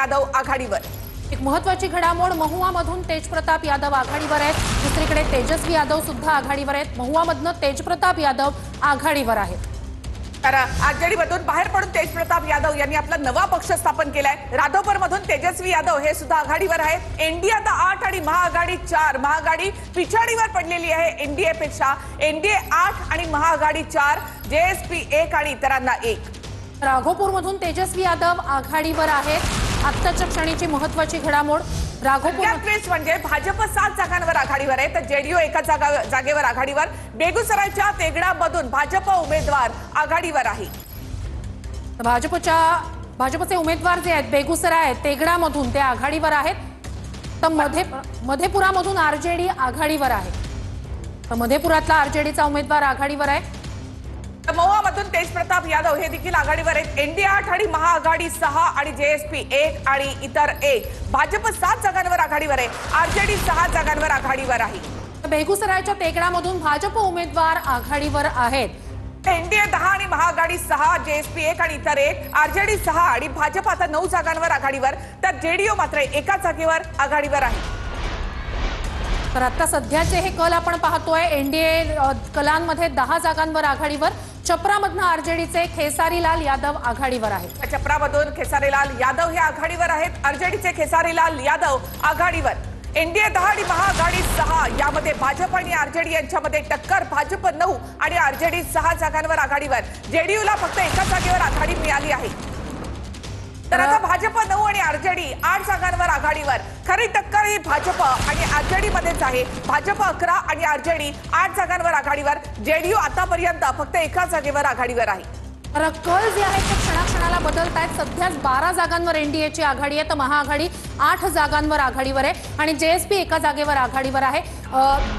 यादव आघाडीवर। एक महत्त्वाची घडामोड, महुआमधून तेजप्रताप यादव आघाडीवर आहेत। दुसरीकडे तेजस्वी यादव सुद्धा आघाडीवर आहेत। महुआमधून तेजप्रताप यादव आघाडीवर आहेत। तर आरजेडीमधून बाहेर पडून तेजप्रताप यादव यांनी आपला नवा पक्ष स्थापन केलाय। राघोपूरमधून तेजस्वी यादव हे सुद्धा आघाडीवर आहेत। एनडीए आता 8 आणि महाआघाडी 4, महाआघाडी पिछाडीवर पडलेली आहे। एनडीए पेक्षा एनडीए 8 आणि महाआघाडी 4, जेएसपी 1 आणि इतरांना 1। राघोपूरमधूून तेजस्वी यादव आघाडीवर आहेत। आत्ताच्या क्षणीची महत्त्वाची घडामोड, राघोपूर म्हणजे भाजप 7 जागांवर आघाडीवर आहे, तर जेडीयू एका जागेवर आघाडीवर। बेगुसरायच्या तेगडामधून भाजप उमेदवार आघाडीवर आहे। भाजपचे उमेदवार जे आहेत बेगुसराय तेगडामधून ते आघाडीवर आहेत। तर मधेपुरामधून आरजेडी आघाडीवर आहे। तर मधेपुरातला आरजेडीचा उमेदवार आघाडीवर आहे। महुआमधून तेजप्रताप यादव हे देखील आघाडीवर आहेत। एनडीए 8 आणि महाआघाडी 6 आणि जेएसपी 1 आणि इतर 1। भाजप 7 जागांवर आघाडीवर आहे। आरजेडी 6 जागांवर आघाडीवर आहे। बेगुसरायच्या तेगडामधून भाजप उमेदवार आघाडीवर आहेत। एनडीए 10 आणि महाआघाडी 6, जेएसपी 1 आणि इतर 1, आरजेडी 6 आणि भाजप आता 9 जागांवर आघाडीवर, तर जेडीयू मात्र एका जागेवर आघाडीवर आहे। तर आता सध्याचे हे कल आपण पाहतोय। एनडीए कलांमध्ये 10 जागांवर आघाडीवर, चपरामधून आरजेडीचे खेसारीलाल यादव आघाडीवर आहेत। चपरामधून खेसारीलाल यादव हे आघाडीवर आहेत। आरजेडीचे खेसारीलाल यादव आघाडीवर। एनडीए 10 आणि महाआघाडी 6 यामध्ये भाजप आणि आरजेडी यांच्यामध्ये टक्कर। भाजप 9 आणि आरजेडी 6 जागांवर आघाडीवर। जेडीयूला फक्त एका जागेवर आघाडी मिळाली आहे। तर आता भाजप 9 आणि आरजेडी 8 जागांवर आघाडीवर। खरी टक्कर ही भाजप आणि आरजेडी मध्येच आहे। भाजप 11 आणि आरजेडी 8 जागांवर आघाडीवर। जेडीयू आतापर्यंत फक्त एका जागेवर आघाडीवर आहे। तर कल जे आहेत ते क्षणाक्षणाला बदलत आहेत। सध्या 12 जागांवर एनडीएची आघाडी आहे, तर महाआघाडी 8 जागांवर आघाडीवर आहे आणि जेएसपी एका जागेवर आघाडीवर आहे।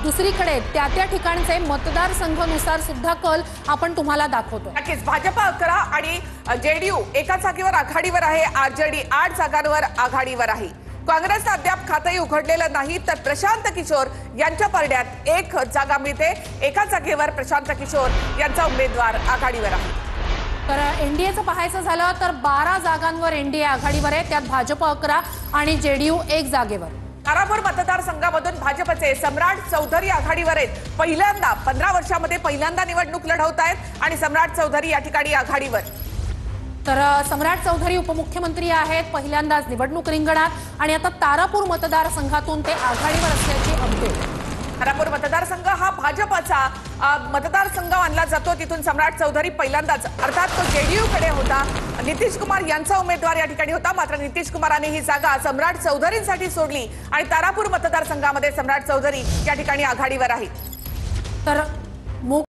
दुसरीकडे त्या ठिकाणचे मतदारसंघानुसार सुद्धा कल आपण तुम्हाला दाखवतो। नक्कीच भाजप 11 आणि जेडीयू एका जागेवर आघाडीवर आहे। आरजेडी 8 जागांवर आघाडीवर आहे। काँग्रेसनं अद्याप खातंही उघडलेलं नाही, तर प्रशांत किशोर यांच्या परड्यात 1 जागा मिळते। एका जागेवर प्रशांत किशोर यांचा उमेदवार आघाडीवर आहे। तर एनडीएचं पाहायचं झालं तर 12 जागांवर एनडीए आघाडीवर आहे, त्यात भाजप 11 आणि जेडीयू 1 जागेवर। तारापूर मतदारसंघामधून भाजपचे सम्राट चौधरी आघाडीवर आहेत। पहिल्यांदा 15 वर्षांमध्ये पहिल्यांदा निवडणूक लढवत आहेत आणि सम्राट चौधरी या ठिकाणी आघाडीवर। तर सम्राट चौधरी उपमुख्यमंत्री आहेत, पहिल्यांदाच निवडणूक रिंगणात आणि आता तारापूर मतदारसंघातून ते आघाडीवर असल्याची अपडेट। तारापूर मतदारसंघ हा भाजपचा मतदारसंघ मानला जातो। तिथून सम्राट चौधरी पहिल्यांदाच, अर्थात तो जेडीयू कडे होता। नितीश कुमार यांचा उमेदवार या ठिकाणी होता, मात्र नितीश कुमारांनी ही जागा सम्राट चौधरींसाठी सोडली आणि तारापूर मतदारसंघामध्ये सम्राट चौधरी या ठिकाणी आघाडीवर आहे। तर